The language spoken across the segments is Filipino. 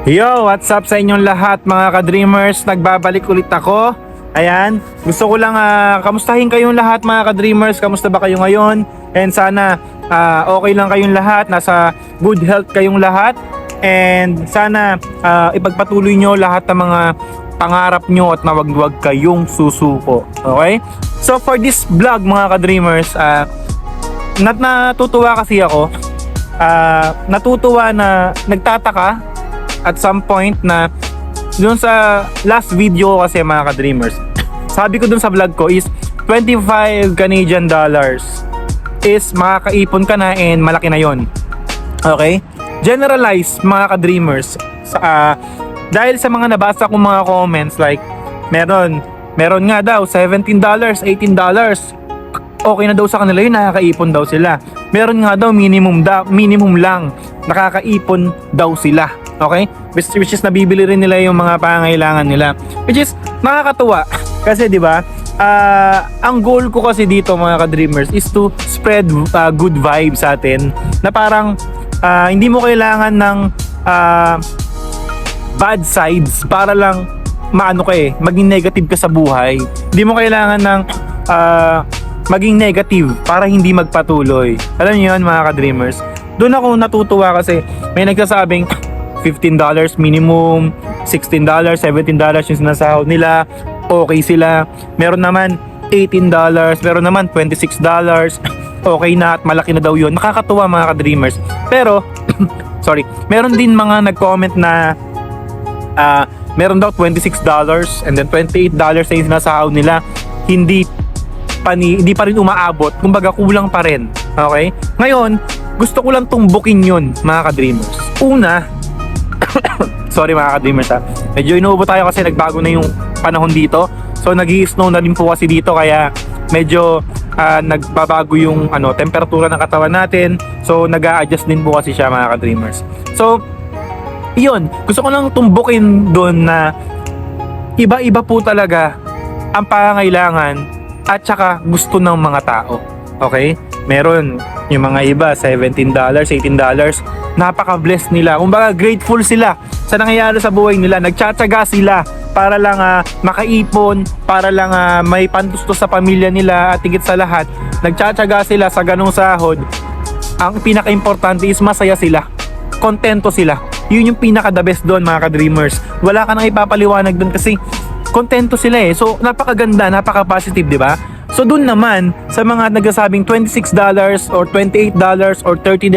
Yo, what's up sa inyong lahat mga ka-dreamers? Nagbabalik ulit ako. Ayan, gusto ko lang kamustahin kayong lahat mga ka-dreamers. Kamusta ba kayo ngayon? And sana okay lang kayong lahat. Nasa good health kayong lahat. And sana ipagpatuloy nyo lahat ng mga pangarap nyo at nawag-wag kayong susuko. Okay? So for this vlog mga ka-dreamers, natutuwa kasi ako. Natutuwa na nagtataka at some point na dun sa last video kasi mga ka-dreamers, sabi ko dun sa vlog ko is 25 Canadian dollars is makakaipon ka na and malaki na yon. Okay? Generalize mga ka-dreamers, dahil sa mga nabasa kong mga comments like meron nga daw $17, $18, okay na daw sa kanila yun, nakakaipon daw sila. Meron nga daw minimum lang nakakaipon daw sila. Okay? Which is nabibili rin nila yung mga pangangailangan nila. Which is nakakatuwa kasi 'di ba? Ang goal ko kasi dito mga ka-dreamers is to spread good vibes sa atin na parang hindi mo kailangan ng bad sides para lang maging negative ka sa buhay. Hindi mo kailangan ng maging negative para hindi magpatuloy. Alam niyo 'yon mga ka-dreamers. Doon ako natutuwa kasi may nagsasabing $15 minimum, $16, $17 yung sinasahod nila, okay sila. Meron naman $18, meron naman $26, okay na at malaki na daw yun. Nakakatuwa mga ka-dreamers. Pero, sorry, meron din mga nag-comment na meron daw $26 and then $28 na yung sinasahod nila. Hindi pa rin umaabot, kumbaga kulang pa rin. Okay? Ngayon, gusto ko lang tumbukin yun mga ka-dreamers. Una, sorry mga ka-dreamers medyo inuubo tayo kasi nagbago na yung panahon dito. So nag-i-snow na din po kasi dito kaya medyo nagbabago yung temperatura ng katawan natin. So nag-a-adjust din po kasi siya mga ka-dreamers. So yun, gusto ko lang tumbukin doon na iba-iba po talaga ang pangangailangan at saka gusto ng mga tao. Okay? Meron yung mga iba $17, $18, napaka-blessed nila. Kumbaga grateful sila sa nangyayari sa buhay nila. Nagtsatsaga sila para lang makaipon, para lang may pantustos sa pamilya nila at higit sa lahat, nagtsatsaga sila sa ganung sahod. Ang pinaka-importante is masaya sila. Kontento sila. Yun yung pinaka-the best doon mga ka-dreamers. Wala ka nang ipapaliwanag doon kasi kontento sila eh. So napakaganda, napaka-positive, di ba? So dun naman sa mga nagsasabing $26 or $28 or $30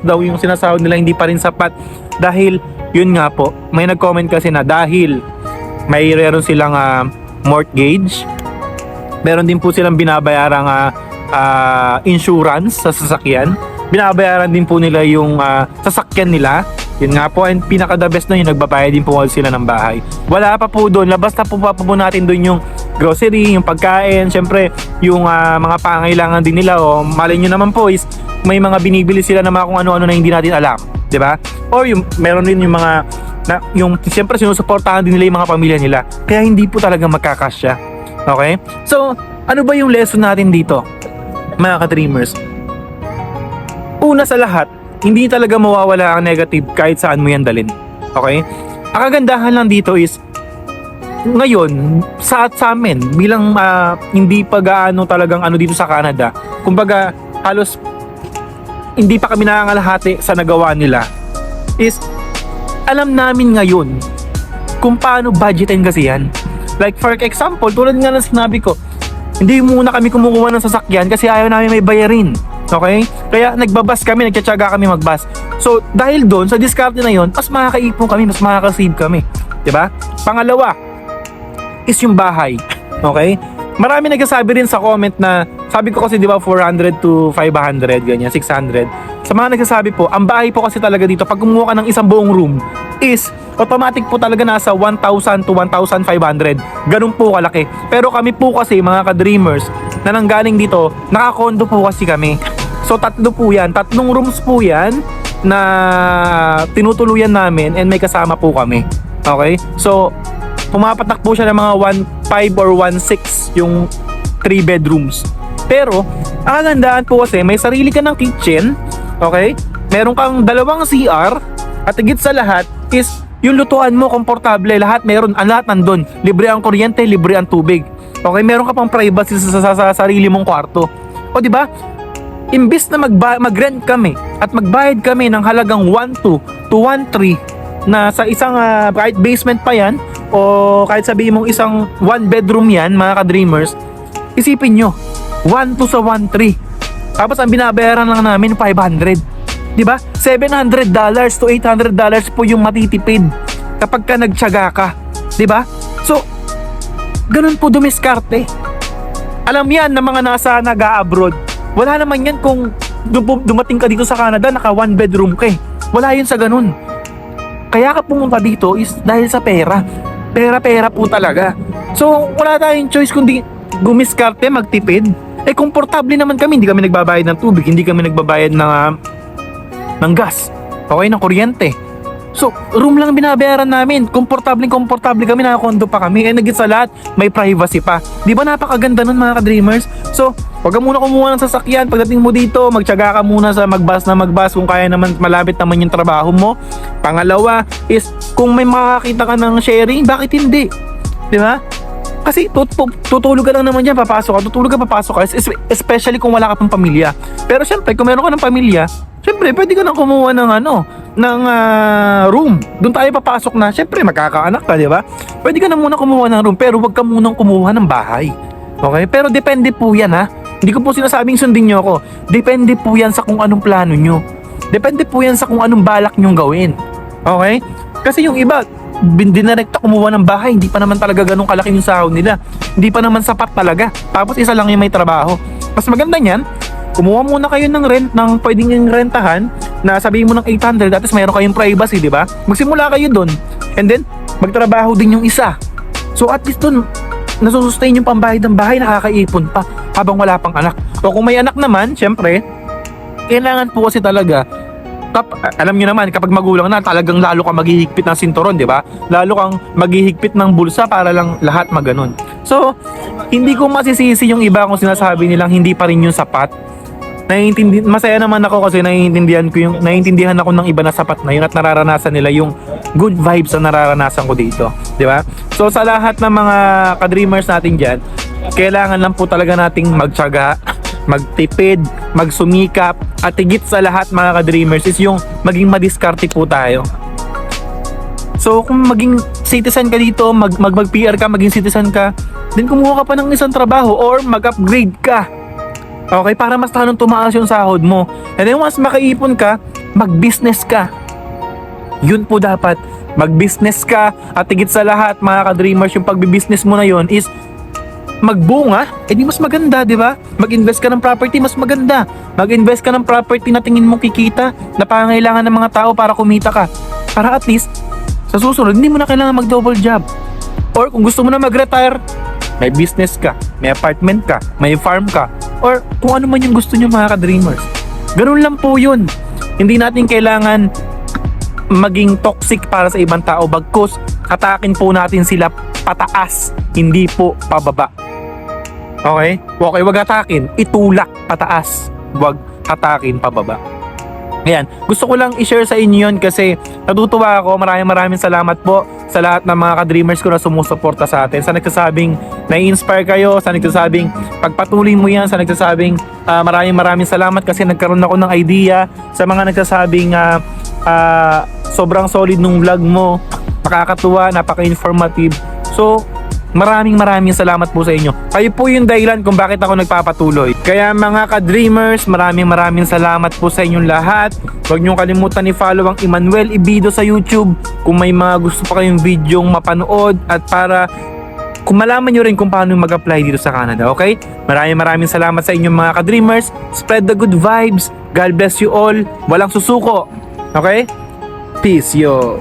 daw yung sinasahod nila, hindi pa rin sapat dahil yun nga po, may nag-comment kasi na dahil mayroon silang mortgage, meron din po silang binabayarang insurance sa sasakyan, binabayaran din po nila yung sasakyan nila. Yun nga po, and pinaka-the best na yun, nagbabayad din po sila ng bahay. Wala pa po doon, labas na po natin doon yung grocery, yung pagkain, syempre yung mga pangangailangan din nila. Malay nyo naman po is may mga binibili sila na mga kung ano-ano na hindi natin alam, di ba? Or yung meron din yung mga yung syempre sinusuportahan din nila yung mga pamilya nila, kaya hindi po talaga magkakasya. Okay? So ano ba yung lesson natin dito mga ka-dreamers? Una sa lahat, hindi talaga mawawala ang negative kahit saan mo yan dalhin. Okay? Ang kagandahan lang dito is ngayon, sa amin, bilang hindi pa gaano talagang dito sa Canada, kumbaga halos hindi pa kami nangangalahati sa nagawa nila, is alam namin ngayon kung paano budgetin kasi yan. Like for example, tulad nga ng sinabi ko, hindi muna kami kumukuha ng sasakyan kasi ayaw namin may bayarin. Okay? Kaya nagbabas kami, nagtsatsaga kami magbas. So dahil doon, sa diskarte na yon, mas makakaipon kami, mas makakasave kami. Diba? Pangalawa is yung bahay. Okay? Marami nagsasabi rin sa comment na, sabi ko kasi diba 400 to 500, ganyan, 600. Sa mga nagsasabi po, ang bahay po kasi talaga dito, pag kumuha ka ng isang buong room, is automatic po talaga nasa 1,000 to 1,500. Ganun po kalaki. Pero kami po kasi mga ka-dreamers na nanggaling dito, naka-condo po kasi kami. So tatlo po yan, 3 rooms po yan na tinutuluyan namin and may kasama po kami. Okay? So pumapatak po siya ng mga 1.5 or 1.6 yung 3 bedrooms. Pero ang kagandahan po kasi may sarili ka ng kitchen, okay? Meron kang 2 CR at higit sa lahat is Yung lutuan mo, komportable, lahat meron, lahat nandun. Libre ang kuryente, libre ang tubig. Okay, meron ka pang privacy sa sarili mong kwarto. O di ba? Imbis na mag-rent kami at magbayad kami ng halagang 1.2 to 1.3 na sa isang kahit basement pa yan o kahit sabihin mong isang one bedroom yan mga ka-dreamers, isipin nyo 1.2 sa 1.3, tapos ang binabayaran lang namin 500, di ba? $700 to $800 po yung matitipid kapag ka nagtiyaga ka, di ba? So ganun po dumiskarte. Alam yan ng mga nasa nag-a-abroad. Wala naman yan kung dumating ka dito sa Canada, naka one bedroom ka eh. Wala yun sa ganun. Kaya ka pumunta dito is dahil sa pera. Pera po talaga. So wala tayong choice kundi gumiskarte, magtipid. Eh komportable naman kami, hindi kami nagbabayad ng tubig, hindi kami nagbabayad ng gas, okay, ng kuryente. So, room lang binabayaran namin. Komportable kami, nakakondo pa kami. And nagit sa lahat, may privacy pa. Di ba napakaganda nun mga ka-dreamers? So, wag ka muna kumuha ng sasakyan. Pagdating mo dito, magtiyaga ka muna sa magbus kung kaya naman, malapit naman yung trabaho mo. Pangalawa is, kung may makakita ka ng sharing, bakit hindi? Di ba? Kasi tutulog ka lang naman dyan, papasok ka. Especially kung wala ka pang pamilya. Pero syempre, kung meron ka ng pamilya, syempre, pwede ka nang kumuha ng room. Doon tayo papasok na. Syempre, magkakaanak ka, di ba? Pwede ka na muna kumuha ng room, pero wag ka munang kumuha ng bahay. Okay? Pero depende po yan, ha? Hindi ko po sinasabing sundin nyo ako. Depende po yan sa kung anong plano nyo. Depende po yan sa kung anong balak nyong gawin. Okay? Kasi yung iba, dinirekta kumuha ng bahay, hindi pa naman talaga ganun kalaki yung sahod nila. Hindi pa naman sapat talaga. Tapos isa lang yung may trabaho. Mas maganda niyan, kumuha muna kayo ng rent, ng pwedeng yung rentahan na sabihin mo ng 800, at least mayroon kayong privacy, di ba? Magsimula kayo doon. And then, magtrabaho din yung isa. So at least doon, nasusustain yung pambayad ng bahay, nakakaipon pa habang wala pang anak. O kung may anak naman, syempre, kailangan po kasi talaga, alam niyo naman, kapag magulang na, talagang lalo kang maghihigpit ng sinturon, di ba? Lalo kang maghihigpit ng bulsa para lang lahat maganon. So, hindi ko masisisi yung iba kung sinasabi nilang hindi pa rin yung sapat. Masaya naman ako kasi naiintindihan ako ng iba na sapat na yun at nararanasan nila yung good vibes na nararanasan ko dito, di ba? So, sa lahat ng mga ka-dreamers natin dyan, kailangan lang po talaga nating magtiyaga, magtipid, magsumikap, at higit sa lahat mga ka-dreamers is yung maging madiskarte po tayo. So kung maging citizen ka dito, mag-PR ka, maging citizen ka, then kumuha ka pa ng isang trabaho or mag-upgrade ka. Okay, para mas tanong tumaas yung sahod mo. And then once makaipon ka, mag-business ka. Yun po dapat, mag-business ka, at higit sa lahat mga ka-dreamers, yung pagbi-business mo na yun is magbunga, edi mas maganda, di ba? Mag-invest ka ng property, mas maganda. Mag-invest ka ng property na tingin mo kikita, na pangangailangan ng mga tao para kumita ka. Para at least, sa susunod, hindi mo na kailangan mag-double job. Or kung gusto mo na mag-retire, may business ka, may apartment ka, may farm ka, or kung ano man yung gusto nyo mga ka-dreamers. Ganun lang po yun. Hindi natin kailangan maging toxic para sa ibang tao, bagkus hatakin po natin sila pataas, hindi po pababa. Okay? Okay, wag hatakin, itulak pataas, wag hatakin pababa. Ayan, gusto ko lang i-share sa inyo yun kasi natutuwa ako. Maraming salamat po sa lahat ng mga ka-dreamers ko na sumusuporta sa atin. Sa nagsasabing nai-inspire kayo, sa nagsasabing pagpatuloy mo yan, sa nagsasabing maraming salamat kasi nagkaroon ako ng idea, sa mga nagsasabing sobrang solid nung vlog mo, nakakatuwa, napaka-informative. So, maraming salamat po sa inyo. Kayo po yung dahilan kung bakit ako nagpapatuloy. Kaya mga ka-dreamers, maraming salamat po sa inyong lahat. Huwag niyong kalimutan i-follow ang Emmanuel Ibido sa YouTube kung may mga gusto pa kayong videong mapanood at para kung malaman nyo rin kung paano mag-apply dito sa Canada, okay? Maraming salamat sa inyong mga ka-dreamers. Spread the good vibes. God bless you all. Walang susuko. Okay? Peace, yo.